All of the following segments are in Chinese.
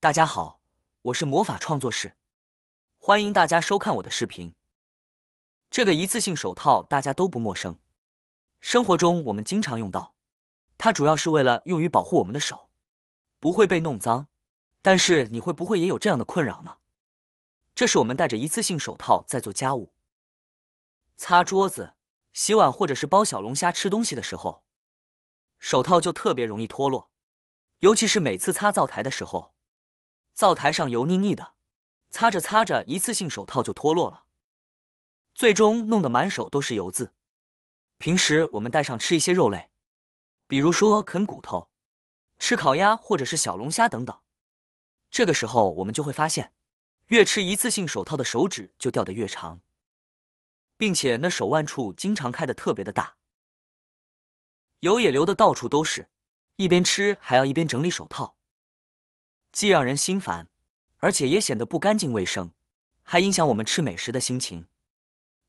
大家好，我是魔法创作室，欢迎大家收看我的视频。这个一次性手套大家都不陌生，生活中我们经常用到，它主要是为了用于保护我们的手，不会被弄脏。但是你会不会也有这样的困扰呢？这是我们戴着一次性手套在做家务、擦桌子、洗碗或者是剥小龙虾吃东西的时候，手套就特别容易脱落，尤其是每次擦灶台的时候。灶台上油腻腻的，擦着擦着，一次性手套就脱落了，最终弄得满手都是油渍。平时我们带上吃一些肉类，比如说啃骨头、吃烤鸭或者是小龙虾等等，这个时候我们就会发现，越吃一次性手套的手指就掉得越长，并且那手腕处经常开得特别的大，油也流得到处都是，一边吃还要一边整理手套。既让人心烦，而且也显得不干净卫生，还影响我们吃美食的心情。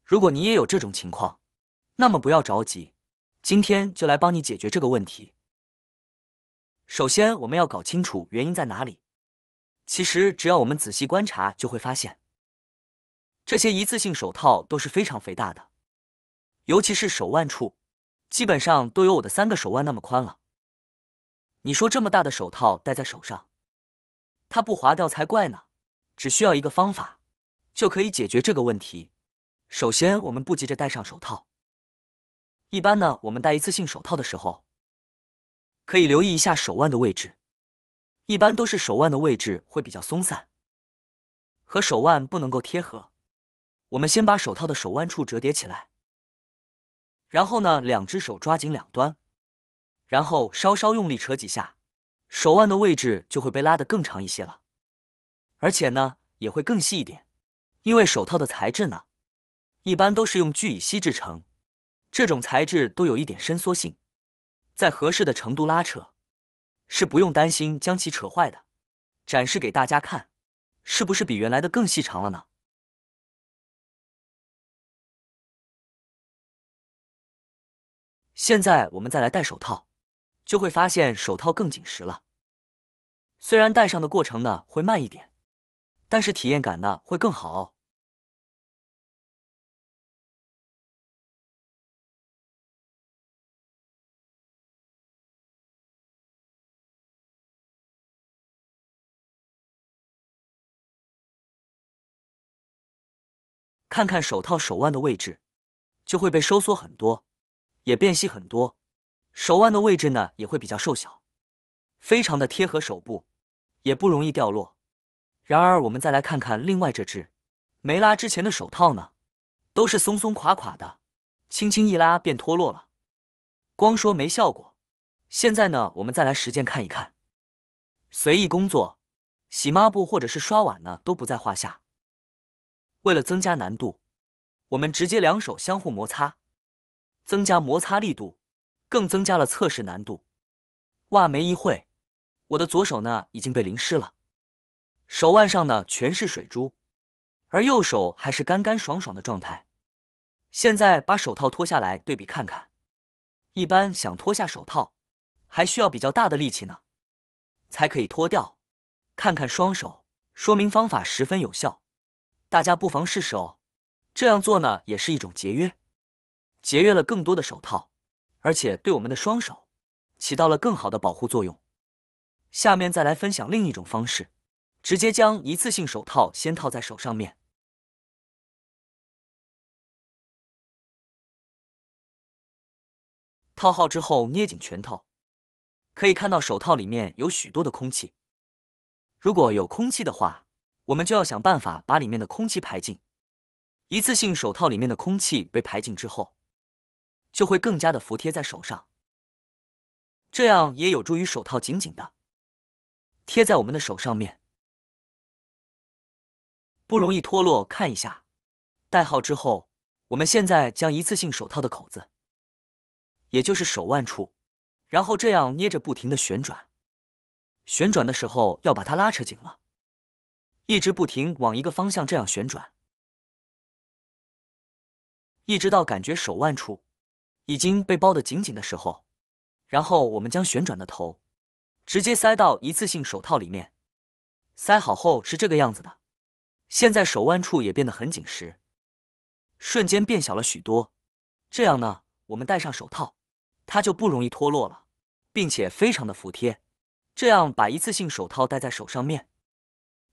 如果你也有这种情况，那么不要着急，今天就来帮你解决这个问题。首先，我们要搞清楚原因在哪里。其实，只要我们仔细观察，就会发现，这些一次性手套都是非常肥大的，尤其是手腕处，基本上都有我的3个手腕那么宽了。你说这么大的手套戴在手上，它不滑掉才怪呢，只需要一个方法，就可以解决这个问题。首先，我们不急着戴上手套。一般呢，我们戴一次性手套的时候，可以留意一下手腕的位置。一般都是手腕的位置会比较松散，和手腕不能够贴合。我们先把手套的手腕处折叠起来，然后呢，2只手抓紧两端，然后稍稍用力扯几下，手腕的位置就会被拉得更长一些了，而且呢，也会更细一点。因为手套的材质呢，一般都是用聚乙烯制成，这种材质都有一点伸缩性，在合适的程度拉扯，是不用担心将其扯坏的。展示给大家看，是不是比原来的更细长了呢？现在我们再来戴手套，就会发现手套更紧实了。虽然戴上的过程呢会慢一点，但是体验感呢会更好哦。看看手套手腕的位置，就会被收缩很多，也变细很多。手腕的位置呢也会比较瘦小，非常的贴合手部，也不容易掉落。然而我们再来看看另外这只没拉之前的手套呢，都是松松垮垮的，轻轻一拉便脱落了。光说没效果，现在呢我们再来实践看一看。随意工作，洗抹布或者是刷碗呢都不在话下。为了增加难度，我们直接2手相互摩擦，增加摩擦力度，更增加了测试难度。哇，没一会，我的左手呢已经被淋湿了，手腕上呢全是水珠，而右手还是干干爽爽的状态。现在把手套脱下来对比看看，一般想脱下手套，还需要比较大的力气呢，才可以脱掉。看看双手，说明方法十分有效，大家不妨试试哦。这样做呢也是一种节约，节约了更多的手套，而且对我们的双手起到了更好的保护作用。下面再来分享另一种方式，直接将一次性手套先套在手上面，套好之后捏紧拳头，可以看到手套里面有许多的空气。如果有空气的话，我们就要想办法把里面的空气排尽。一次性手套里面的空气被排尽之后，就会更加的服贴在手上，这样也有助于手套紧紧的贴在我们的手上面，不容易脱落。看一下，戴好之后，我们现在将一次性手套的口子，也就是手腕处，然后这样捏着不停的旋转，旋转的时候要把它拉扯紧了，一直不停往一个方向这样旋转，一直到感觉手腕处已经被包得紧紧的时候，然后我们将旋转的头直接塞到一次性手套里面，塞好后是这个样子的，现在手腕处也变得很紧实，瞬间变小了许多。这样呢，我们戴上手套，它就不容易脱落了，并且非常的服帖。这样把一次性手套戴在手上面，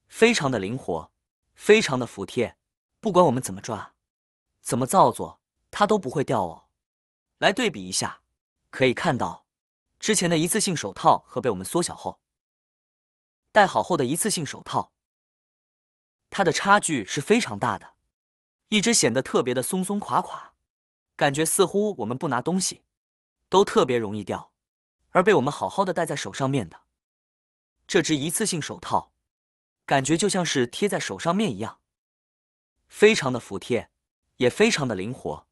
非常的灵活，非常的服帖，不管我们怎么抓，怎么造作，它都不会掉哦。来对比一下，可以看到之前的一次性手套和被我们缩小后戴好后的一次性手套，它的差距是非常大的。一只显得特别的松松垮垮，感觉似乎我们不拿东西都特别容易掉，而被我们好好的戴在手上面的这只一次性手套，感觉就像是贴在手上面一样，非常的服帖，也非常的灵活，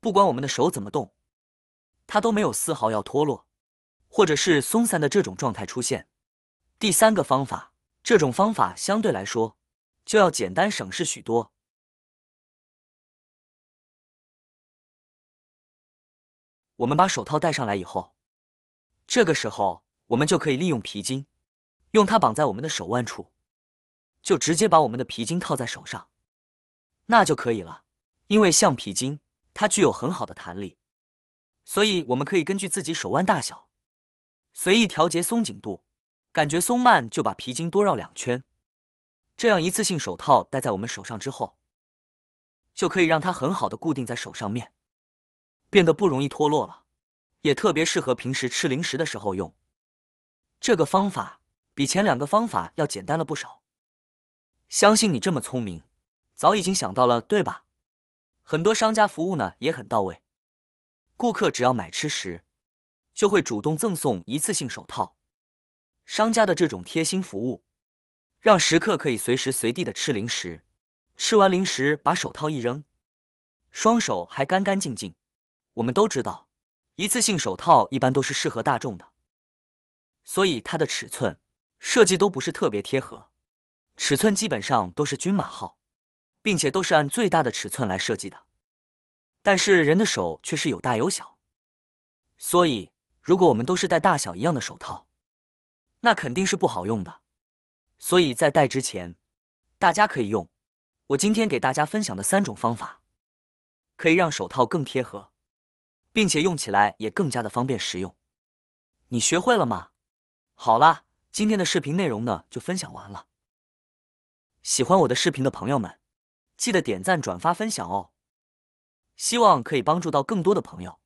不管我们的手怎么动，它都没有丝毫要脱落或者是松散的这种状态出现。第三个方法，这种方法相对来说就要简单省事许多。我们把手套戴上来以后，这个时候我们就可以利用皮筋，用它绑在我们的手腕处，就直接把我们的皮筋套在手上，那就可以了。因为橡皮筋它具有很好的弹力，所以我们可以根据自己手腕大小随意调节松紧度，感觉松慢就把皮筋多绕2圈。这样一次性手套戴在我们手上之后，就可以让它很好的固定在手上面，变得不容易脱落了，也特别适合平时吃零食的时候用。这个方法比前2个方法要简单了不少。相信你这么聪明，早已经想到了，对吧？很多商家服务呢也很到位，顾客只要买吃时，就会主动赠送一次性手套。商家的这种贴心服务，让食客可以随时随地的吃零食，吃完零食把手套一扔，双手还干干净净。我们都知道，一次性手套一般都是适合大众的，所以它的尺寸设计都不是特别贴合，尺寸基本上都是均码号，并且都是按最大的尺寸来设计的。但是人的手却是有大有小，所以如果我们都是戴大小一样的手套，那肯定是不好用的。所以在戴之前，大家可以用我今天给大家分享的3种方法，可以让手套更贴合，并且用起来也更加的方便实用。你学会了吗？好啦，今天的视频内容呢就分享完了。喜欢我的视频的朋友们，记得点赞、转发、分享哦。希望可以帮助到更多的朋友。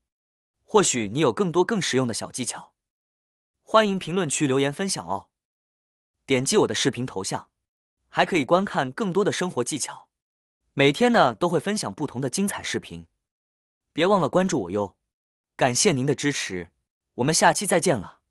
或许你有更多更实用的小技巧，欢迎评论区留言分享哦。点击我的视频头像，还可以观看更多的生活技巧。每天呢都会分享不同的精彩视频，别忘了关注我哟。感谢您的支持，我们下期再见了。